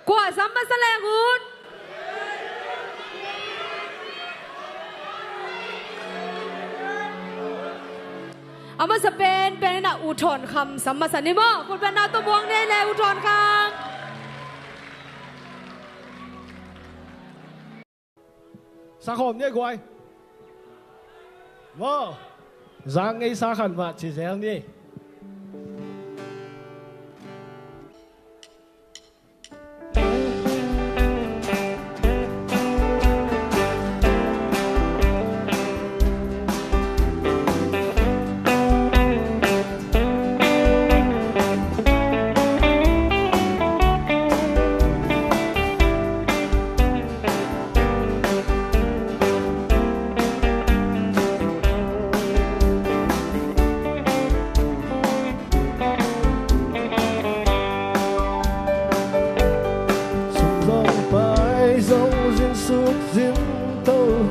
Kwa sama salegut. Ama sa pen na uthon kham sama sa nimo kun ben na to buang ne le uthon kham. Sa khom nhé quay. Vâng. Giang ngay sa khẩn và chỉ dễ đi.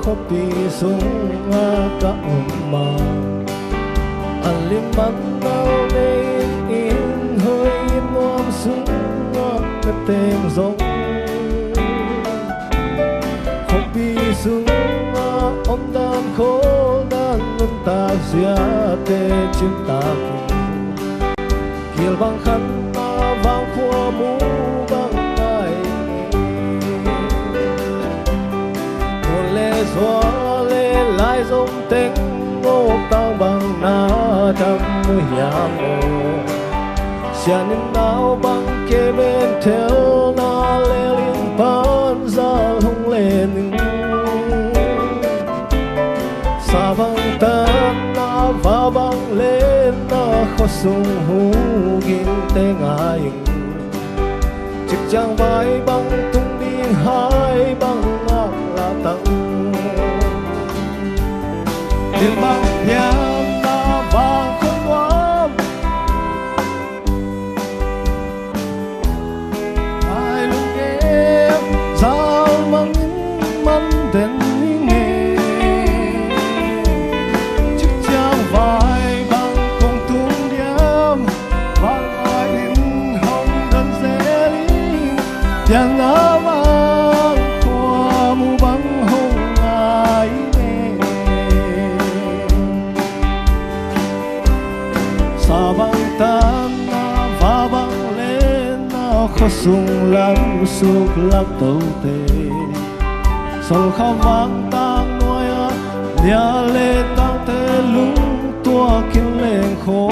Kopi sunga ka umma aliman nao in hơi mom sunga ka tem zong kopi sunga om dan ko dan ta sia te chim ta kiel bang khan ma vang khua mu bang ai gió lê lai dông tiếng ngô tang bằng na trăm mùi nhà mồ xia nên nào bằng kê bên theo na lê liên pan ra hông lên sa bằng ta na va bằng lên na khó sung hú gin tê ngài chiếc trang vai bằng tung đi hai bằng ngạc là tặng tiếng bằng nhang ta vang không quá ai luôn nghe sao mang những mâm đến nghe chiếc trang vai bằng không tung điếm vang ai in hồng đơn dễ lý tiếng áo vang qua mu bằng hồng ai sa bang tan na va bang lên na khó sung lắm suk lắm tâu tê sầu khao vang tang nuôi á nhà lê tang tê lung tua kinh lên khô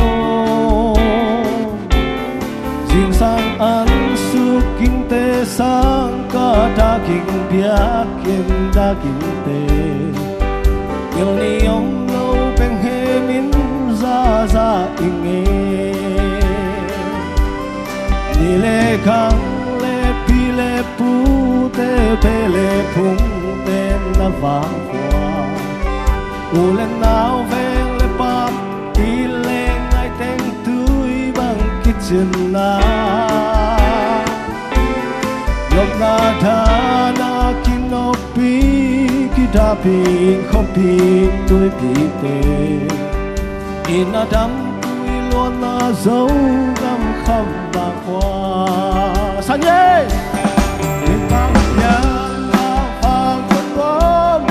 riêng sang ăn suk kinh tê sang cả đa kinh bia kinh đa kinh tê yêu ni ông lâu bên hè min ra ra inge ni le kang le pi le pu te pe le phung te na vang hoa u le nao veng le pam ti le ngai teng tui bang kitchen na lop na tha na kinopi kitapi khopi tui pi te in a đắm tui luôn là dấu găm khăm bạc hoa san nhé in bang nhang na phang quân bom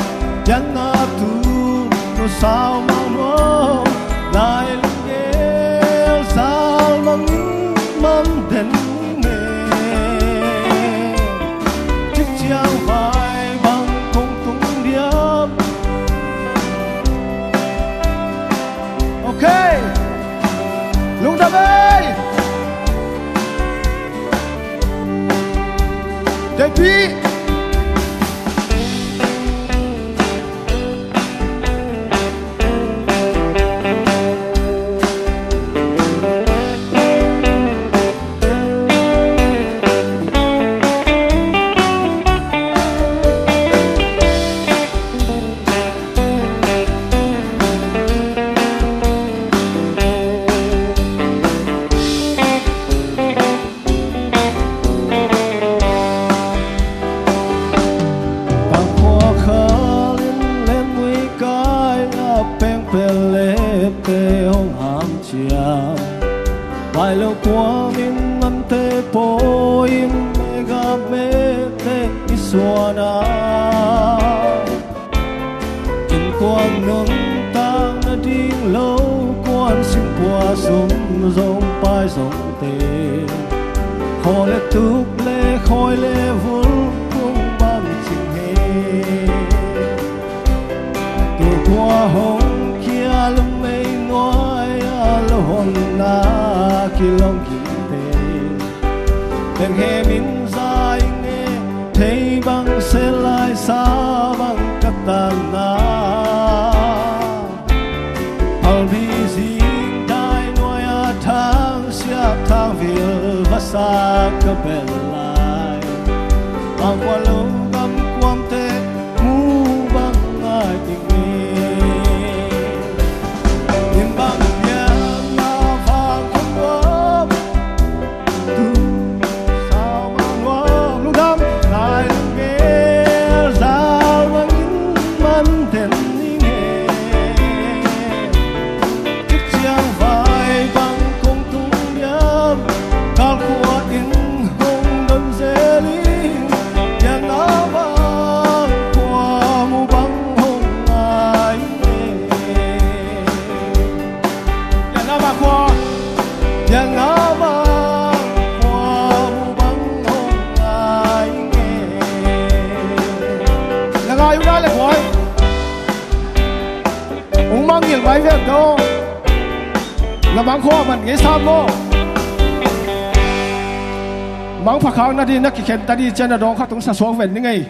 nhang na tu no sao mang mơ lại lưng nghe sao mang mang đến nghe chiếc chiang vai bằng không tung điếm. Ok, lung ta ơi, depuis. Bài lâu qua mình ngân thế bố in mê gam xua na in quang nông tang na ding lâu quan sinh qua sum rong pai rong tê khoi lệ tuk lệ khoi lệ vul cung ban chinh he tu qua hồng kia lâm mây ngói lo hồng na ki long ki tê bên he min dài nghe thấy băng sẽ lại xa băng cắt tàn na al bi zing dai noi a thang sia thang vil va sa ka bel lai bang qua lâu gam quam te mu bang ai tình nghe nhưng bang nhà na vang không quá tu sao mang qua lúc đam lại nghe ra vang in man ten nghe chiếc chiang vai bang không tung nhám cao qua in hồng đơn dễ lý nhà nó vang qua mu bang hồng ai nhà nó vang qua nhà nó vang qua mu bang hồng ai là ai cũng đã là gọi ông mang nhiều máy về đâu là bang khoa mình cái sao mô mang phật khang na đi na khen ta đi trên là đó khác cũng sa xuống về như ngày